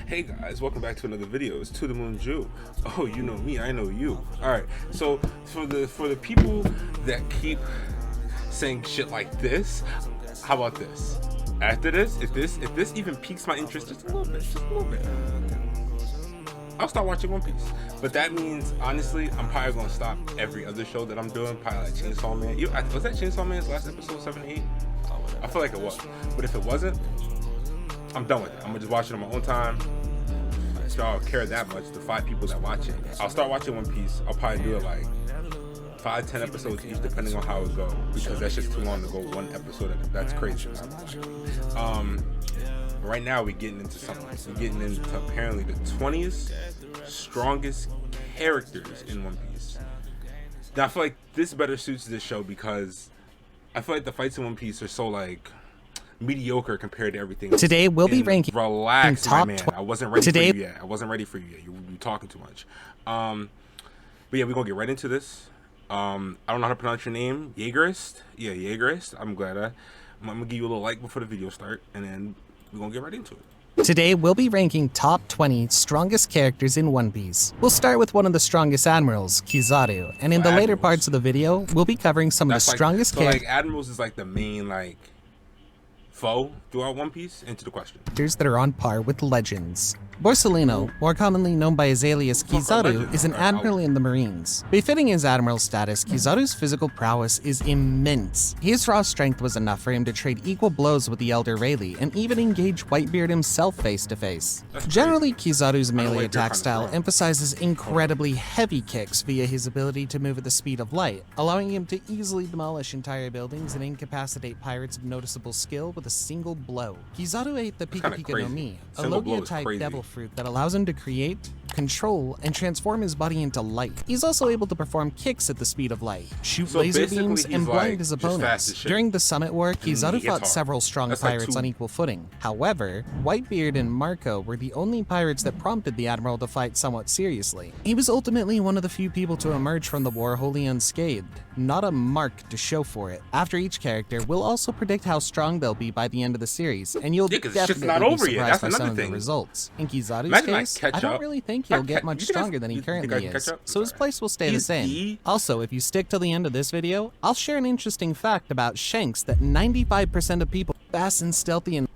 Hey guys, welcome back to another video. It's To The Moon Jew. Oh, you know me, I know you. Alright, so for the people that keep saying shit like this, how about this? After this, if this even piques my interest just a little bit, I'll start watching One Piece. But that means, honestly, I'm probably gonna stop every other show that I'm doing, probably like Chainsaw Man. Was that Chainsaw Man's last episode, 7 8? I feel like it was. But if it wasn't, I'm done with it. I'm gonna just watch it on my own time. So I don't care that much, the 5 people that watch it. I'll start watching One Piece. I'll probably do it like 5-10 episodes each, depending on how it goes, because that's just too long to go one episode. That's crazy. Right now we're getting into something. We're getting into apparently the 20th strongest characters in One Piece. Now I feel like this better suits this show because I feel like the fights in One Piece are so like mediocre compared to everything else. Today we'll be ranking relax top my man. I wasn't ready for you yet. I wasn't ready for you yet. You're talking too much. But yeah, we're gonna get right into this. I don't know how to pronounce your name. Jaegerist? Yeah, Jaegerist. I'm gonna give you a little like before the video start, and then we're gonna get right into it. Today we'll be ranking top 20 strongest characters in One Piece. We'll start with one of the strongest admirals, Kizaru, and in the later parts of the video, we'll be covering some of the strongest characters. So like Admirals is like the main like foe throughout One Piece. Into the question. That are on par with legends. Borsalino, more commonly known by his alias Kizaru, is an admiral in the Marines. Befitting his admiral status, Kizaru's physical prowess is immense. His raw strength was enough for him to trade equal blows with the Elder Rayleigh and even engage Whitebeard himself face to face. Generally, Kizaru's melee attack style emphasizes incredibly heavy kicks via his ability to move at the speed of light, allowing him to easily demolish entire buildings and incapacitate pirates of noticeable skill with a single blow. Kizaru ate the Pika Pika no Mi, a Logia-type devil fruit that allows him to create, control, and transform his body into light. He's also able to perform kicks at the speed of light, shoot laser beams, and blind his opponents. During the Summit War, Kizaru fought several strong pirates on equal footing. However, Whitebeard and Marco were the only pirates that prompted the Admiral to fight somewhat seriously. He was ultimately one of the few people to emerge from the war wholly unscathed, not a mark to show for it. After each character, we'll also predict how strong they'll be by the end of the series, and you'll definitely be surprised by some of the results. In Kizaru's case, I don't really think he'll get much stronger than he currently is, so his place will stay the same. Also, if you stick till the end of this video, I'll share an interesting fact about Shanks that 95% of people fast and stealthy and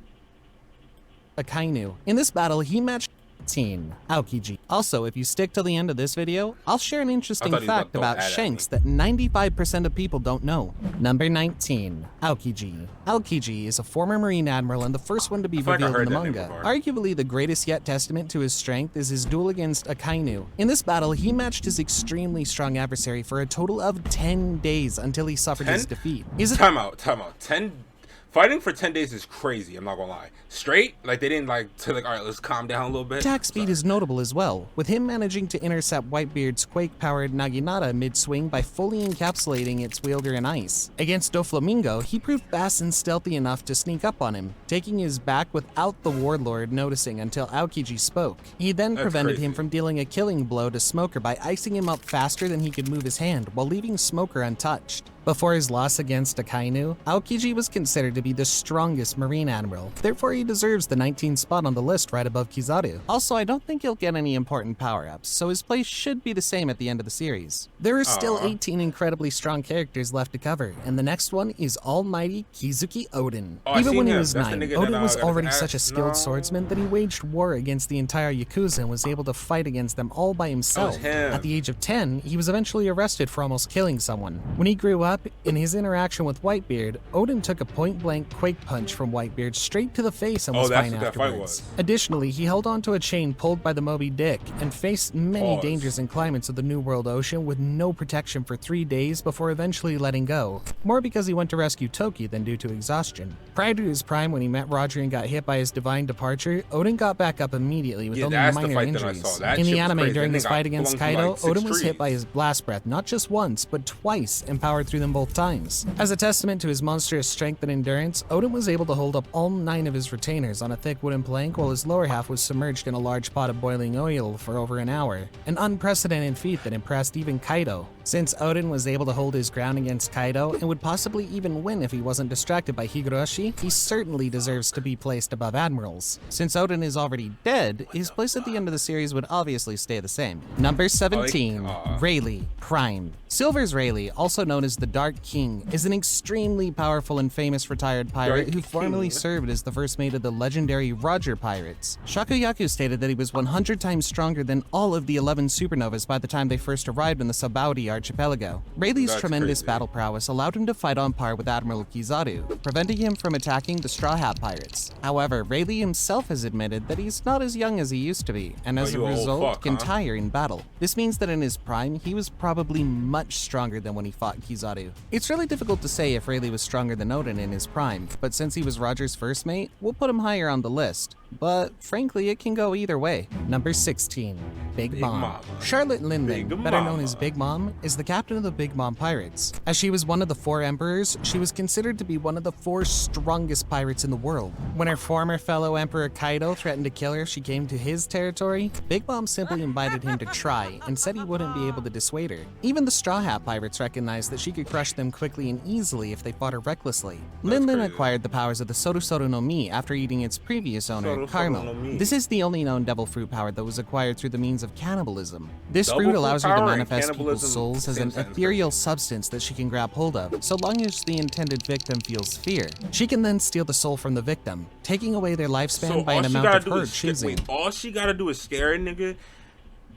Akainu. In this battle, he matched Aokiji. Also, if you stick to the end of this video, I'll share an interesting fact about Shanks that 95% of people don't know. Number 19. Aokiji. Aokiji is a former Marine Admiral and the first one to be revealed in the manga. Arguably the greatest yet testament to his strength is his duel against Akainu. In this battle, he matched his extremely strong adversary for a total of 10 days until he suffered his defeat. Time out. 10 Fighting for 10 days is crazy, I'm not gonna lie. Straight? Like, they didn't like to like, alright, let's calm down a little bit. Attack speed is notable as well, with him managing to intercept Whitebeard's quake-powered Naginata mid-swing by fully encapsulating its wielder in ice. Against Doflamingo, he proved fast and stealthy enough to sneak up on him, taking his back without the warlord noticing until Aokiji spoke. He then prevented him from dealing a killing blow to Smoker by icing him up faster than he could move his hand, while leaving Smoker untouched. Before his loss against Akainu, Aokiji was considered to be the strongest Marine Admiral, therefore he deserves the 19th spot on the list right above Kizaru. Also, I don't think he'll get any important power-ups, so his place should be the same at the end of the series. There are still 18 incredibly strong characters left to cover, and the next one is almighty Kizuki Oden. Even when he was 9, Oden was already such a skilled swordsman that he waged war against the entire Yakuza and was able to fight against them all by himself. At the age of 10, he was eventually arrested for almost killing someone. When he grew up, in his interaction with Whitebeard, Oden took a point-blank quake punch from Whitebeard straight to the face and was fine afterwards. Additionally, he held onto a chain pulled by the Moby Dick and faced many dangers and climates of the New World Ocean with no protection for 3 days before eventually letting go, more because he went to rescue Toki than due to exhaustion. Prior to his prime, when he met Roger and got hit by his divine departure, Odin got back up immediately with only minor injuries. In the anime, during his fight against Kaido, Odin was hit by his blast breath not just once, but twice, and powered through the them both times. As a testament to his monstrous strength and endurance, Odin was able to hold up all 9 of his retainers on a thick wooden plank while his lower half was submerged in a large pot of boiling oil for over an hour, an unprecedented feat that impressed even Kaido. Since Odin was able to hold his ground against Kaido and would possibly even win if he wasn't distracted by Higurashi, he certainly deserves to be placed above Admirals. Since Odin is already dead, his place at the end of the series would obviously stay the same. Number 17, Rayleigh, Prime. Silver's Rayleigh, also known as the Dark King, is an extremely powerful and famous retired pirate who formerly served as the first mate of the legendary Roger Pirates. Shakuyaku stated that he was 100 times stronger than all of the 11 supernovas by the time they first arrived in the Sabaudi archipelago. Rayleigh's tremendous battle prowess allowed him to fight on par with Admiral Kizaru, preventing him from attacking the Straw Hat Pirates. However, Rayleigh himself has admitted that he's not as young as he used to be, and as a result, can tire in battle. This means that in his prime, he was probably much stronger than when he fought Kizaru. It's really difficult to say if Rayleigh was stronger than Odin in his prime, but since he was Roger's first mate, we'll put him higher on the list. But frankly, it can go either way. Number 16, Big Mom. Charlotte Lindley, better known as Big Mom, is the captain of the Big Mom Pirates. As she was one of the 4 emperors, she was considered to be one of the 4 strongest pirates in the world. When her former fellow Emperor Kaido threatened to kill her if she came to his territory, Big Mom simply invited him to try and said he wouldn't be able to dissuade her. Even the Straw Hat Pirates recognized that she could crush them quickly and easily if they fought her recklessly. Lindley acquired the powers of the Soru Soru no Mi after eating its previous owner, Carmel. This is the only known devil fruit power that was acquired through the means of cannibalism. This fruit allows her to manifest people's souls as an ethereal substance that she can grab hold of, so long as the intended victim feels fear. She can then steal the soul from the victim, taking away their lifespan by an amount of her choosing. All she gotta do is scare a nigga,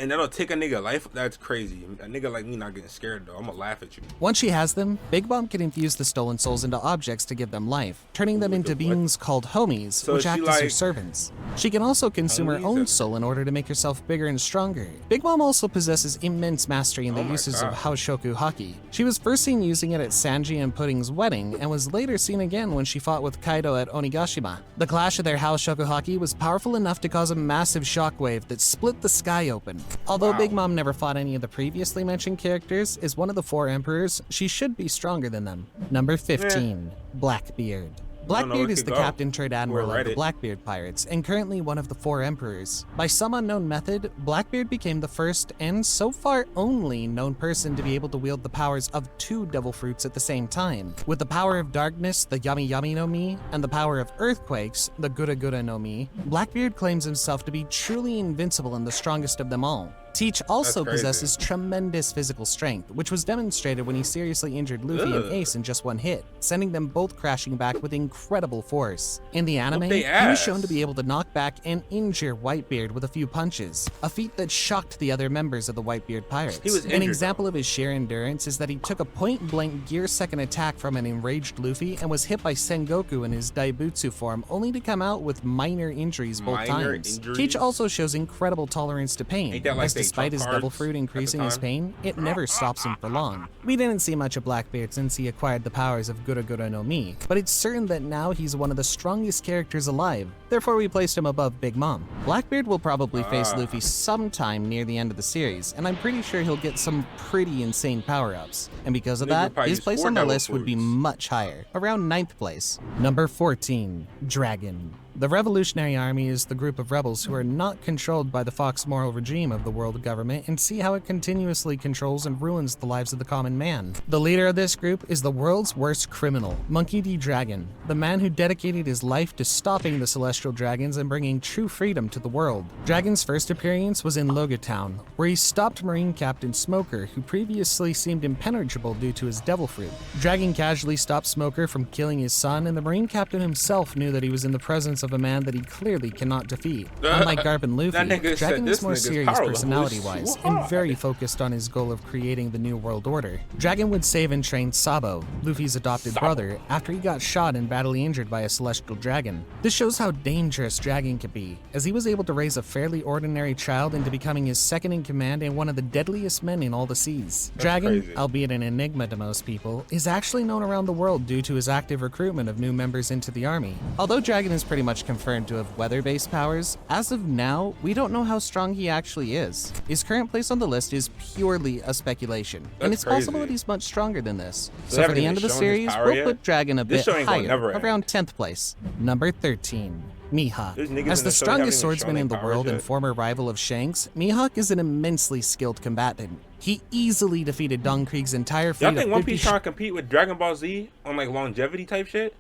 and that'll take a nigga life. That's crazy. A nigga like me not getting scared though. I'm gonna laugh at you. Once she has them, Big Mom can infuse the stolen souls into objects to give them life, turning them into beings called homies, which act as her servants. She can also consume her own soul in order to make herself bigger and stronger. Big Mom also possesses immense mastery in the uses of Haoshoku Haki. She was first seen using it at Sanji and Pudding's wedding, and was later seen again when she fought with Kaido at Onigashima. The clash of their Haoshoku Haki was powerful enough to cause a massive shockwave that split the sky open. Although Big Mom never fought any of the previously mentioned characters, as one of the 4 emperors, she should be stronger than them. Number 15, Blackbeard. Blackbeard is the captain trade admiral of the Blackbeard Pirates, and currently one of the 4 emperors. By some unknown method, Blackbeard became the first, and so far only, known person to be able to wield the powers of 2 devil fruits at the same time. With the power of darkness, the Yami Yami no Mi, and the power of earthquakes, the Gura Gura no Mi, Blackbeard claims himself to be truly invincible and the strongest of them all. Teach also possesses tremendous physical strength, which was demonstrated when he seriously injured Luffy and Ace in just one hit, sending them both crashing back with incredible force. In the anime, he was shown to be able to knock back and injure Whitebeard with a few punches, a feat that shocked the other members of the Whitebeard Pirates. An example of his sheer endurance is that he took a point-blank gear-second attack from an enraged Luffy and was hit by Sengoku in his Daibutsu form, only to come out with minor injuries both times. Teach also shows incredible tolerance to pain, despite his devil fruit increasing his pain, it never stops him for long. We didn't see much of Blackbeard since he acquired the powers of Gura Gura no Mi, but it's certain that now he's one of the strongest characters alive, therefore we placed him above Big Mom. Blackbeard will probably face Luffy sometime near the end of the series, and I'm pretty sure he'll get some pretty insane power-ups, and because of that, his place on the list would be much higher, around 9th place. Number 14, Dragon. The Revolutionary Army is the group of rebels who are not controlled by the Fox moral regime of the world government and see how it continuously controls and ruins the lives of the common man. The leader of this group is the world's worst criminal, Monkey D. Dragon, the man who dedicated his life to stopping the Celestial Dragons and bringing true freedom to the world. Dragon's first appearance was in Loga Town, where he stopped Marine Captain Smoker, who previously seemed impenetrable due to his devil fruit. Dragon casually stopped Smoker from killing his son, and the Marine Captain himself knew that he was in the presence of a man that he clearly cannot defeat. Unlike Garp and Luffy, Dragon is more serious personality-wise and very focused on his goal of creating the New World Order. Dragon would save and train Sabo, Luffy's adopted brother, after he got shot and badly injured by a celestial dragon. This shows how dangerous Dragon can be, as he was able to raise a fairly ordinary child into becoming his second in command and one of the deadliest men in all the seas. Dragon, albeit an enigma to most people, is actually known around the world due to his active recruitment of new members into the army. Although Dragon is pretty much much confirmed to have weather-based powers, as of now, we don't know how strong he actually is. His current place on the list is purely a speculation, and it's possible that he's much stronger than this. So for the end of the series, we'll put Dragon a bit higher, around 10th place. Number 13. Mihawk. As the strongest swordsman in the world and former rival of Shanks, Mihawk is an immensely skilled combatant. He easily defeated Don Krieg's entire fleet. Y'all think One Piece trying to compete with Dragon Ball Z on like longevity type shit?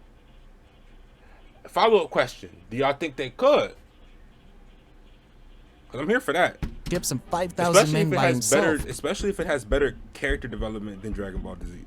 Follow-up question: do y'all think they could? Cause I'm here for that. Ships and 5,000 men by himself. Especially if it has better character development than Dragon Ball Z.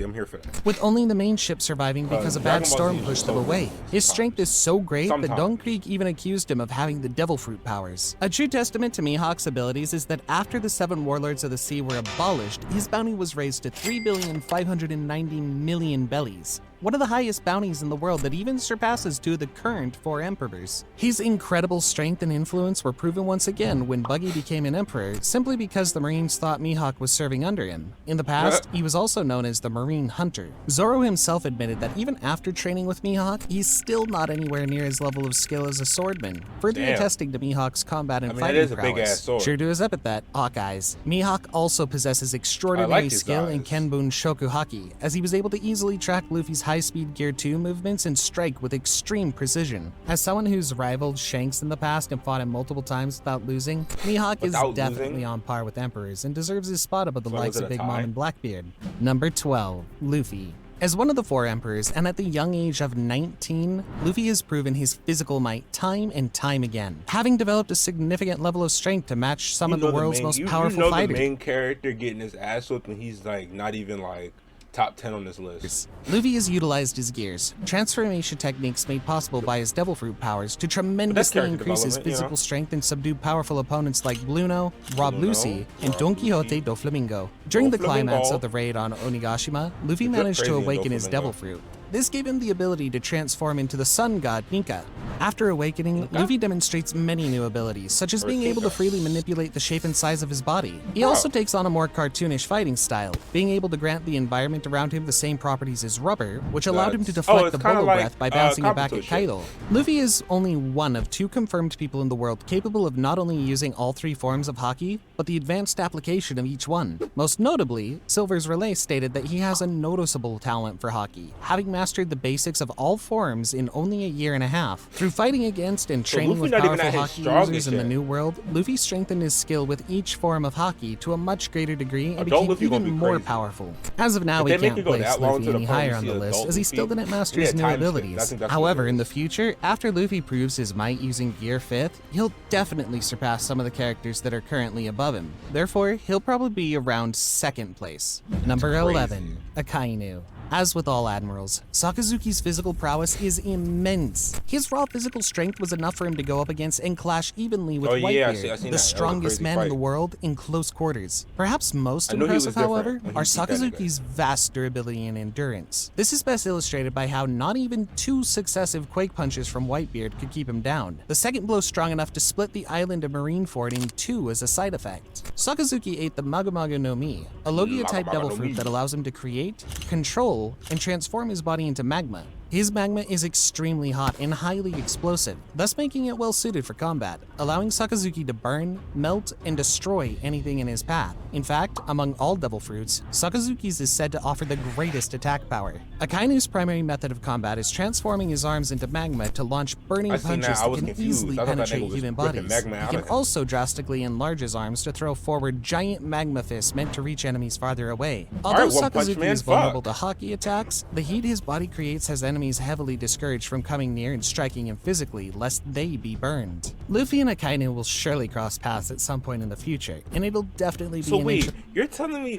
I'm here for that. With only the main ship surviving because a bad storm pushed them away. His strength is so great that Don Krieg even accused him of having the devil fruit powers. A true testament to Mihawk's abilities is that after the 7 warlords of the sea were abolished, his bounty was raised to 3,590,000,000 bellies. One of the highest bounties in the world that even surpasses 2 of the current 4 emperors. His incredible strength and influence were proven once again when Buggy became an emperor, simply because the Marines thought Mihawk was serving under him. In the past, he was also known as the Marine Hunter. Zoro himself admitted that even after training with Mihawk, he's still not anywhere near his level of skill as a swordman, further attesting to Mihawk's combat and fighting prowess. True to his epithet, Hawkeyes. Mihawk also possesses extraordinary skill in Kenbun Shokuhaki, as he was able to easily track Luffy's high-speed Gear 2 movements and strike with extreme precision. As someone who's rivaled Shanks in the past and fought him multiple times without losing, Mihawk is definitely on par with emperors and deserves his spot above the likes of Big Mom and Blackbeard. Number 12. Luffy. As one of the 4 emperors, and at the young age of 19, Luffy has proven his physical might time and time again, having developed a significant level of strength to match some of the world's most powerful fighters. The main character getting his ass whooped and he's like not even like top 10 on this list. Luffy has utilized his gears, transformation techniques made possible by his devil fruit powers, to tremendously increase his physical strength and subdue powerful opponents like Bluno, Rob Lucy, and Don Quixote do Flamingo. During the climax of the raid on Onigashima, Luffy managed to awaken his devil fruit. This gave him the ability to transform into the sun god Nika. After awakening, Luffy demonstrates many new abilities, such as being able to freely manipulate the shape and size of his body. He also takes on a more cartoonish fighting style, being able to grant the environment around him the same properties as rubber, which allowed him to deflect the bubble breath by bouncing it back at Kaido. Luffy is only one of 2 confirmed people in the world capable of not only using all 3 forms of Haki, but the advanced application of each one. Most notably, Silver's Relay stated that he has a noticeable talent for Haki, having mastered the basics of all forms in only a year and a half. Through fighting against and training with powerful Haki users in the New World, Luffy strengthened his skill with each form of Haki to a much greater degree and became even more powerful. As of now, we can't place Luffy any higher on the list, as he still didn't master his new abilities. However, in the future, after Luffy proves his might using Gear 5th, he'll definitely surpass some of the characters that are currently above him. Therefore, he'll probably be around 2nd place. Number 11. Akainu. As with all admirals, Sakazuki's physical prowess is immense. His raw physical strength was enough for him to go up against and clash evenly with Whitebeard, the strongest man in the world, in close quarters. Perhaps most impressive, however, are Sakazuki's vast durability and endurance. This is best illustrated by how not even 2 successive quake punches from Whitebeard could keep him down. The second blow strong enough to split the island of Marineford in 2 as a side effect. Sakazuki ate the Magomago no Mi, a Logia-type devil fruit that allows him to create, control, and transform his body into magma. His magma is extremely hot and highly explosive, thus making it well suited for combat, allowing Sakazuki to burn, melt, and destroy anything in his path. In fact, among all devil fruits, Sakazuki's is said to offer the greatest attack power. Akainu's primary method of combat is transforming his arms into magma to launch burning punches that can easily penetrate human bodies. He can also drastically enlarge his arms to throw forward giant magma fists meant to reach enemies farther away. Although Sakazuki is vulnerable to Haki attacks, the heat his body creates has enemies heavily discouraged from coming near and striking him physically, lest they be burned. Luffy and Akainu will surely cross paths at some point in the future, and it'll definitely be you're telling me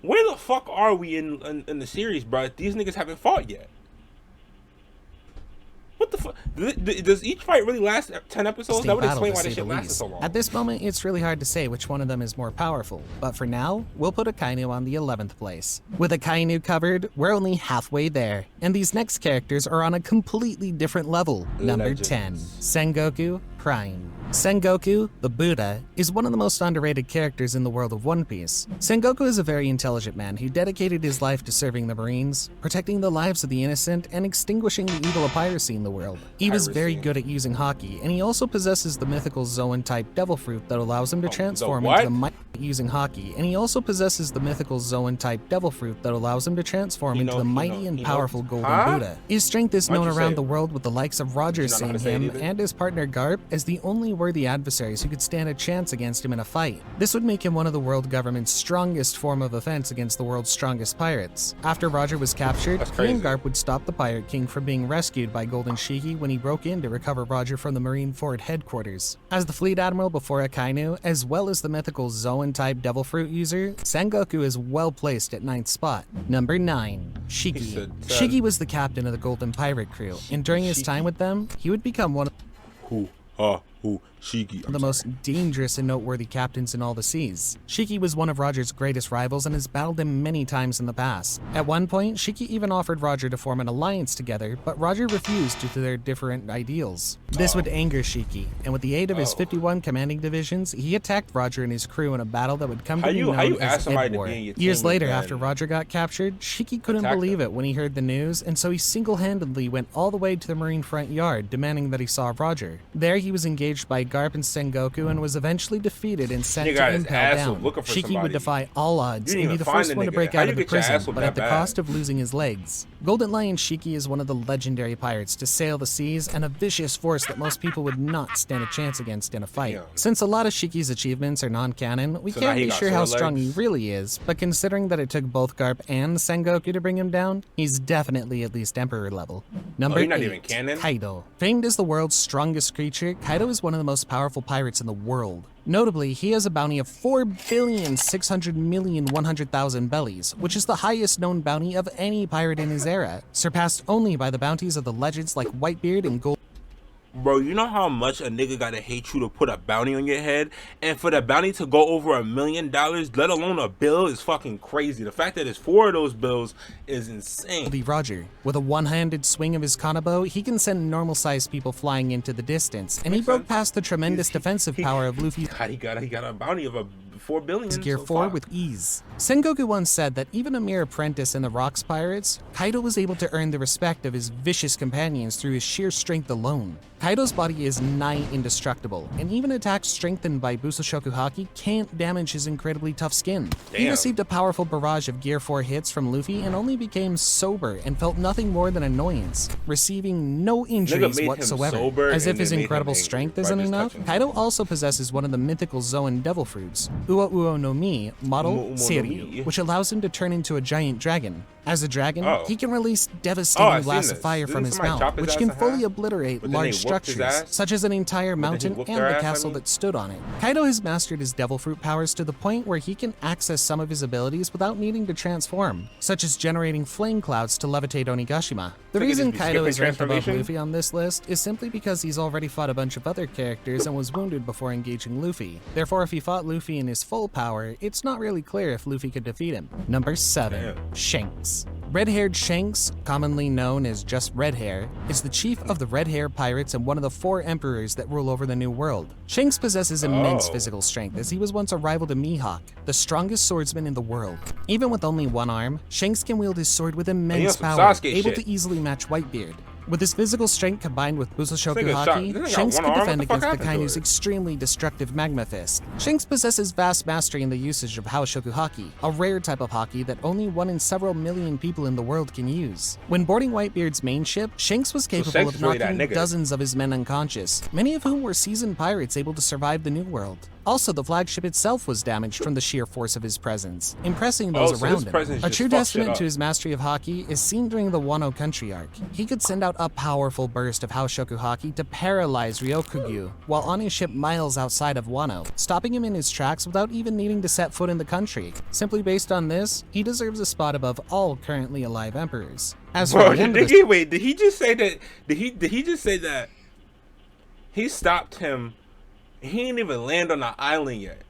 where the fuck are we in the series, bro? These niggas haven't fought yet. What the fuck? Does each fight really last 10 episodes? That would explain why this shit lasted so long. At this moment, it's really hard to say which one of them is more powerful, but for now, we'll put Akainu on the 11th place. With Akainu covered, we're only halfway there, and these next characters are on a completely different level. Number 10. Sengoku, crime. Sengoku, the Buddha, is one of the most underrated characters in the world of One Piece. Sengoku is a very intelligent man who dedicated his life to serving the Marines, protecting the lives of the innocent, and extinguishing the evil of piracy in the world. He was very good at using haki, and he also possesses the mythical Zoan-type devil fruit that allows him to transform into the mighty using haki, and he also possesses the mythical Zoan-type devil fruit that allows him to transform into the mighty and powerful Golden Buddha. His strength is known around the world, with the likes of Roger seeing him and his partner Garp as the only worthy adversaries who could stand a chance against him in a fight. This would make him one of the world government's strongest form of offense against the world's strongest pirates. After Roger was captured, he and Garp would stop the Pirate King from being rescued by Golden Shiki when he broke in to recover Roger from the Marine Fort headquarters. As the Fleet Admiral before Akainu, as well as the mythical Zoan-type devil fruit user, Sengoku is well placed at 9th spot. Number 9. Shiki. Shiki was the captain of the Golden Pirate crew, and during his time with them, he would become one of Shiki. the most dangerous and noteworthy captains in all the seas. Shiki was one of Roger's greatest rivals and has battled him many times in the past. At one point, Shiki even offered Roger to form an alliance together, but Roger refused due to their different ideals. This would anger Shiki, and with the aid of his 51 commanding divisions, he attacked Roger and his crew in a battle that would come to be known as Head War. Years later, after Roger got captured, Shiki couldn't believe it when he heard the news, and so he single-handedly went all the way to the Marine front yard, demanding that he saw Roger. There, he was engaged by Garp and Sengoku and was eventually defeated and sent to impale down. Shiki would defy all odds and be the first one to break out of the prison, but at the cost of losing his legs. Golden Lion Shiki is one of the legendary pirates to sail the seas and a vicious force that most people would not stand a chance against in a fight. Since a lot of Shiki's achievements are non-canon, we can't be sure how strong he really is, but considering that it took both Garp and Sengoku to bring him down, he's definitely at least Emperor level. Number 8. Kaido. Famed as the world's strongest creature, Kaido is one of the most powerful pirates in the world. Notably, he has a bounty of 4,600,100,000 bellies, which is the highest known bounty of any pirate in his era, surpassed only by the bounties of the legends like Whitebeard and Gold. Bro, you know how much a nigga gotta hate you to put a bounty on your head? And for the bounty to go over $1 million, let alone a bill, is fucking crazy. The fact that it's 4 of those bills is insane. Roger. With a one-handed swing of his kanabo, he can send normal-sized people flying into the distance, and he broke past the tremendous defensive power of Luffy's he got a bounty of $4 billion. Gear 4 with ease. Sengoku once said that even a mere apprentice in the Rocks Pirates, Kaido was able to earn the respect of his vicious companions through his sheer strength alone. Kaido's body is nigh indestructible, and even attacks strengthened by Busoshoku Haki can't damage his incredibly tough skin. He received a powerful barrage of Gear 4 hits from Luffy and only became sober and felt nothing more than annoyance, receiving no injuries whatsoever. As if his incredible strength isn't enough, Kaido also possesses one of the mythical Zoan devil fruits, Uo Uo no Mi, model Seiryu, which allows him to turn into a giant dragon. As a dragon, he can release devastating blasts of fire from his mouth, which can fully obliterate large structures, such as an entire mountain and the castle that stood on it. Kaido has mastered his devil fruit powers to the point where he can access some of his abilities without needing to transform, such as generating flame clouds to levitate Onigashima. The reason Kaido is ranked above Luffy on this list is simply because he's already fought a bunch of other characters and was wounded before engaging Luffy. Therefore, if he fought Luffy in his full power, it's not really clear if Luffy could defeat him. Number 7. Shanks. Red-haired Shanks, commonly known as just Red Hair, is the chief of the Red Hair Pirates and one of the 4 emperors that rule over the New World. Shanks possesses immense physical strength, as he was once a rival to Mihawk, the strongest swordsman in the world. Even with only one arm, Shanks can wield his sword with immense power, able to easily match Whitebeard. With his physical strength combined with Busoshoku Haki, Shanks could defend against the Kainu's extremely destructive Magma Fist. Shanks possesses vast mastery in the usage of Haoshoku Haki, a rare type of Haki that only 1 in several million people in the world can use. When boarding Whitebeard's main ship, Shanks was capable of knocking dozens of his men unconscious, many of whom were seasoned pirates able to survive the New World. Also, the flagship itself was damaged from the sheer force of his presence, impressing those around him. A true testament to his mastery of Haki is seen during the Wano Country arc. He could send out a powerful burst of Haoshoku Haki to paralyze Ryokugyu while on his ship miles outside of Wano, stopping him in his tracks without even needing to set foot in the country. Simply based on this, he deserves a spot above all currently alive emperors. As for wait, did he just say that? Did he just say that he stopped him? He didn't even land on the island yet.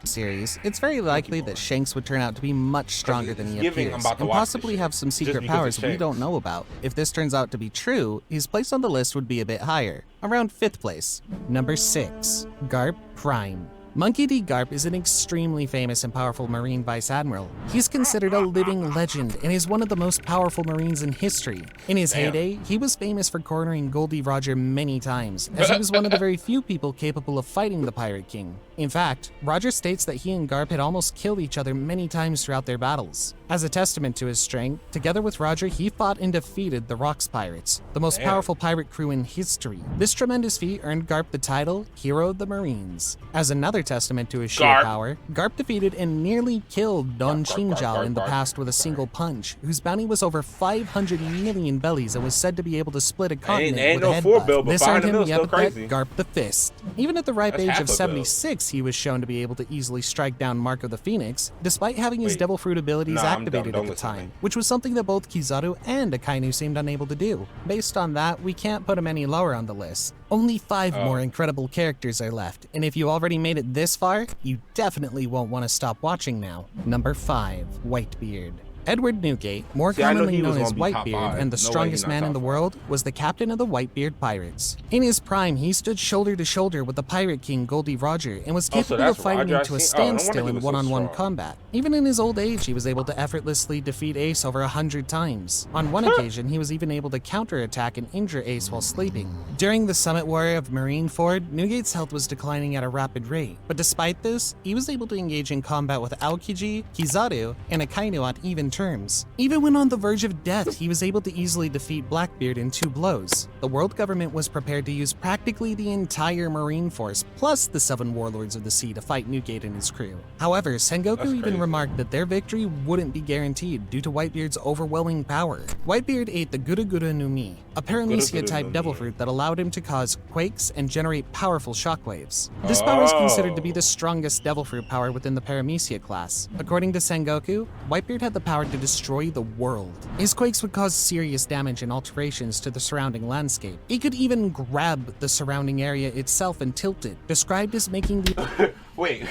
series, it's very likely that Shanks would turn out to be much stronger than he appears, and possibly have some secret powers we don't know about. If this turns out to be true, his place on the list would be a bit higher, around 5th place. Number 6. Garp Prime. Monkey D. Garp is an extremely famous and powerful Marine Vice Admiral. He's considered a living legend and is one of the most powerful Marines in history. In his heyday, he was famous for cornering Goldie Roger many times, as he was one of the very few people capable of fighting the Pirate King. In fact, Roger states that he and Garp had almost killed each other many times throughout their battles. As a testament to his strength, together with Roger, he fought and defeated the Rocks Pirates, the most powerful pirate crew in history. This tremendous feat earned Garp the title Hero of the Marines. As another testament to his sheer power, Garp defeated and nearly killed Don Chinjao in the past with a single punch, whose bounty was over 500 million bellies and was said to be able to split a continent with a headbutt. This earned him the epithet Garp the Fist. Even at the ripe age of 76, he was shown to be able to easily strike down Marco the Phoenix, despite having his Devil Fruit abilities activated at the time, which was something that both Kizaru and Akainu seemed unable to do. Based on that, we can't put him any lower on the list. Only 5 more incredible characters are left, and if you already made it this far, you definitely won't want to stop watching now. Number 5. Whitebeard. Edward Newgate, more commonly known as Whitebeard and the strongest man in the world, was the captain of the Whitebeard Pirates. In his prime, he stood shoulder to shoulder with the Pirate King Goldie Roger and was capable of fighting him to a standstill in one-on-one combat. Even in his old age, he was able to effortlessly defeat Ace over 100 times. On one occasion, he was even able to counterattack and injure Ace while sleeping. During the Summit War of Marineford, Newgate's health was declining at a rapid rate, but despite this, he was able to engage in combat with Aokiji, Kizaru, and Akainu on even terms. Even when on the verge of death, he was able to easily defeat Blackbeard in 2 blows. The world government was prepared to use practically the entire Marine force, plus the 7 warlords of the sea to fight Newgate and his crew. However, Sengoku even remarked that their victory wouldn't be guaranteed due to Whitebeard's overwhelming power. Whitebeard ate the Gura Gura no Mi, a Paramecia-type devil fruit that allowed him to cause quakes and generate powerful shockwaves. This power is considered to be the strongest devil fruit power within the Paramecia class. According to Sengoku, Whitebeard had the power to destroy the world. His quakes would cause serious damage and alterations to the surrounding landscape. He could even grab the surrounding area itself and tilt it, described as making the... Wait.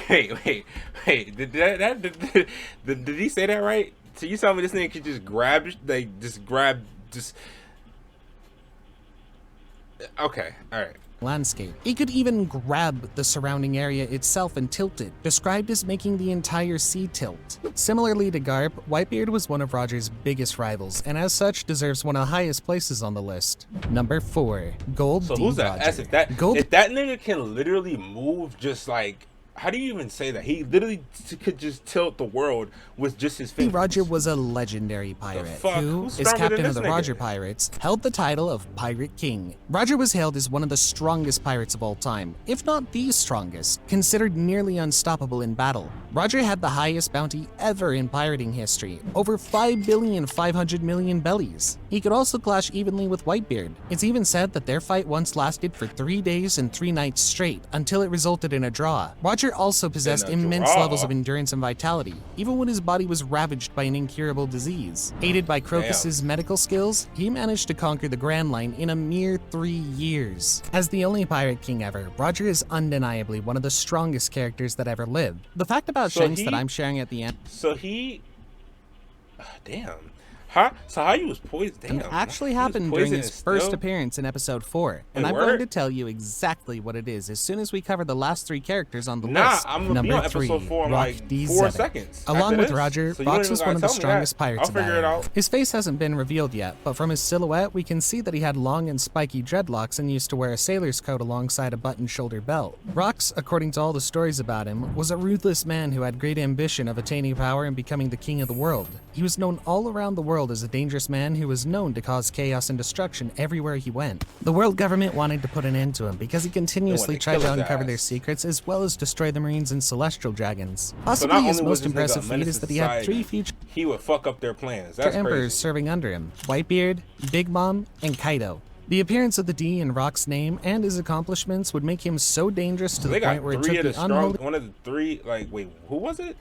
Did he say that right? So you tell me this nigga could just grab, Okay, alright. Landscape. He could even grab the surrounding area itself and tilt it, described as making the entire sea tilt. Similarly to Garp, Whitebeard was one of Roger's biggest rivals, and as such deserves one of the highest places on the list. Number 4. Gold So D. who's that? Roger. If that nigga can literally move just like... How do you even say that? He literally could just tilt the world with just his fingers. Roger was a legendary pirate who, Who's as captain of the nigga? Roger Pirates, held the title of Pirate King. Roger was hailed as one of the strongest pirates of all time, if not the strongest, considered nearly unstoppable in battle. Roger had the highest bounty ever in pirating history, over 5,500,000,000 bellies. He could also clash evenly with Whitebeard. It's even said that their fight once lasted for 3 days and 3 nights straight, until it resulted in a draw. Roger also possessed immense levels of endurance and vitality, even when his body was ravaged by an incurable disease. Aided by Crocus's medical skills, he managed to conquer the Grand Line in a mere 3 years. As the only Pirate King ever, Roger is undeniably one of the strongest characters that ever lived. The fact about Shanks that I'm sharing at the end... Damn. Huh? So how you was poisoned? Damn. It actually happened during his first appearance in episode 4, and I'm going to tell you exactly what it is as soon as we cover the last 3 characters on the list. I'm gonna be on episode 4 in like 4 seconds. Along with Roger, Fox was one of the strongest pirates of that era. His face hasn't been revealed yet, but from his silhouette, we can see that he had long and spiky dreadlocks and used to wear a sailor's coat alongside a buttoned shoulder belt. Rox, according to all the stories about him, was a ruthless man who had great ambition of attaining power and becoming the king of the world. He was known all around the world as a dangerous man who was known to cause chaos and destruction everywhere he went. The world government wanted to put an end to him because he continuously tried to uncover their secrets as well as destroy the Marines and celestial dragons. Possibly his most impressive feat is that he had 3 future He would fuck up their plans. That's emperors serving under him: Whitebeard, Big Mom, and Kaido. The appearance of the D in Rock's name and his accomplishments would make him so dangerous to the point where it took the unholy... One of the 3, like, wait, who was it?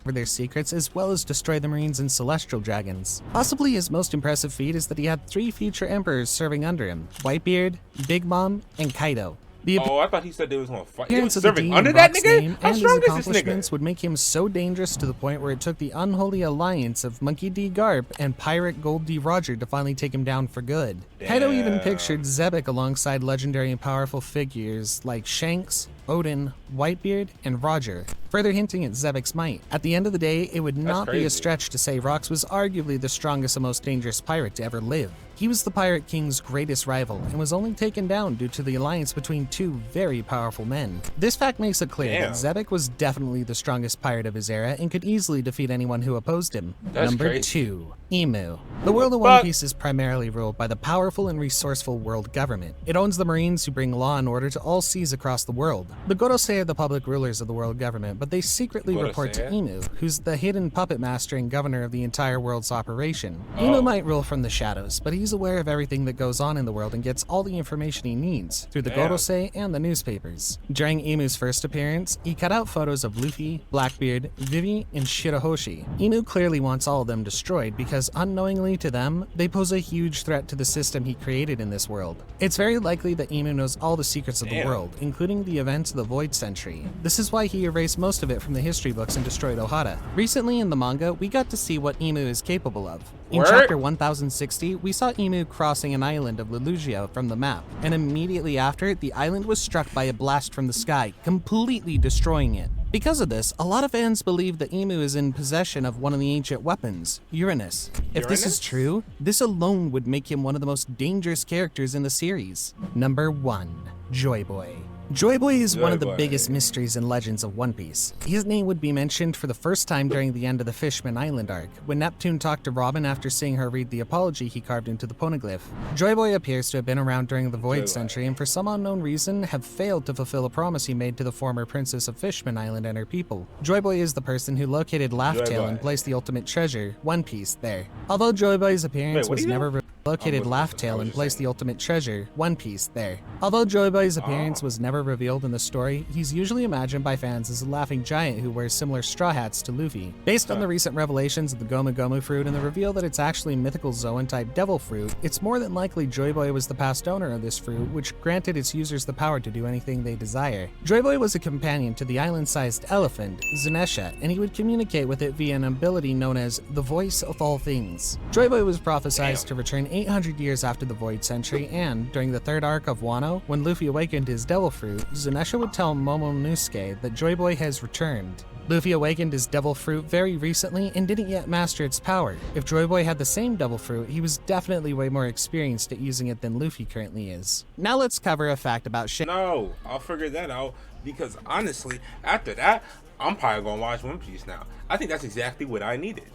For their secrets as well as destroy the Marines and celestial dragons. Possibly his most impressive feat is that he had 3 future emperors serving under him: Whitebeard, Big Mom, and Kaido. Oh, I thought he said they was gonna fight. He was appearance of the serving D under in that Rock's nigga? name How and his strong is this accomplishments nigga? would make him so dangerous to the point where it took the unholy alliance of Monkey D. Garp and Pirate Gold D. Roger to finally take him down for good. Kaido even Damn. pictured Zebek alongside legendary and powerful figures like Shanks, Odin, Whitebeard, and Roger, further hinting at Zebek's might. At the end of the day, it would not be a crazy. stretch to say Rox was arguably the strongest and most dangerous pirate to ever live. He was the Pirate King's greatest rival and was only taken down due to the alliance between two very powerful men. This fact makes it clear that Zebek was definitely the strongest pirate of his era and could easily defeat anyone who opposed him. That's Number crazy. 2. Emu. The world of One Piece is primarily ruled by the powerful and resourceful world government. It owns the Marines who bring law and order to all seas across the world. The Gorosei are the public rulers of the world government, but they secretly report to Emu, who's the hidden puppet master and governor of the entire world's operation. Emu might rule from the shadows, but he's aware of everything that goes on in the world and gets all the information he needs through the Gorosei and the newspapers. During Emu's first appearance, he cut out photos of Luffy, Blackbeard, Vivi, and Shirahoshi. Emu clearly wants all of them destroyed because unknowingly to them, they pose a huge threat to the system he created in this world. It's very likely that Emu knows all the secrets of the world, including the events of the Void Century. This is why he erased most of it from the history books and destroyed Ohara. Recently in the manga, we got to see what Emu is capable of. In chapter 1060, we saw Emu crossing an island of Lelugia from the map, and immediately after, the island was struck by a blast from the sky, completely destroying it. Because of this, a lot of fans believe that Emu is in possession of one of the ancient weapons, Uranus. If this is true, this alone would make him one of the most dangerous characters in the series. Number 1. Joy Boy. Joy Boy is one of the biggest mysteries and legends of One Piece. His name would be mentioned for the first time during the end of the Fishman Island arc, when Neptune talked to Robin after seeing her read the apology he carved into the poneglyph. Joy Boy appears to have been around during the Void Century and for some unknown reason have failed to fulfill a promise he made to the former princess of Fishman Island and her people. Joy Boy is the person who located Laugh-Tale and placed the ultimate treasure, One Piece, there. Although Joy Boy's appearance was never located Laugh-Tale and placed the ultimate treasure, One Piece, there. Although Joy Boy's appearance was never revealed in the story, he's usually imagined by fans as a laughing giant who wears similar straw hats to Luffy. Based on the recent revelations of the Gomu Gomu fruit and the reveal that it's actually mythical Zoan-type devil fruit, it's more than likely Joy Boy was the past owner of this fruit, which granted its users the power to do anything they desire. Joy Boy was a companion to the island-sized elephant, Zunesha, and he would communicate with it via an ability known as the Voice of All Things. Joy Boy was prophesized to return 800 years after the Void Century, and during the third arc of Wano, when Luffy awakened his devil fruit, Zunesha would tell Momonosuke that Joy Boy has returned. Luffy awakened his devil fruit very recently and didn't yet master its power. If Joy Boy had the same devil fruit, he was definitely way more experienced at using it than Luffy currently is. Now let's cover a fact about Shanks. No, I'll figure that out because honestly, after that, I'm probably gonna watch One Piece now. I think that's exactly what I needed.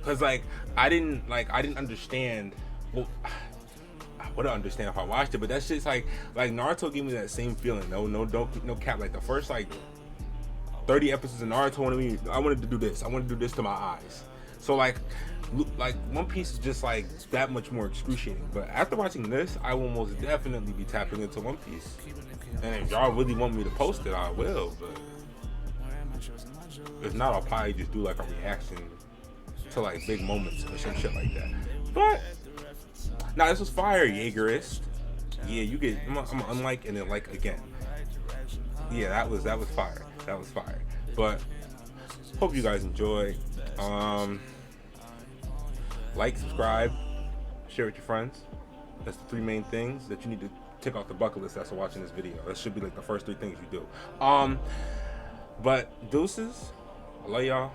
Cause I didn't understand. Well, I would understand if I watched it, but that's just like Naruto gave me that same feeling. No cap. Like the first 30 episodes of Naruto, I wanted to do this. I wanted to do this to my eyes. So like One Piece is just like that much more excruciating. But after watching this, I will most definitely be tapping into One Piece. And if y'all really want me to post it, I will. But if not, I'll probably just do like a reaction to like big moments or some shit like that. But now this was fire, Jaegerist. Yeah, you get. I'm unlike and then like again. Yeah, that was fire. That was fire. But hope you guys enjoy. Like, subscribe, share with your friends. That's the 3 main things that you need to tick off the bucket list after watching this video. That should be like the first 3 things you do. But deuces. I love y'all.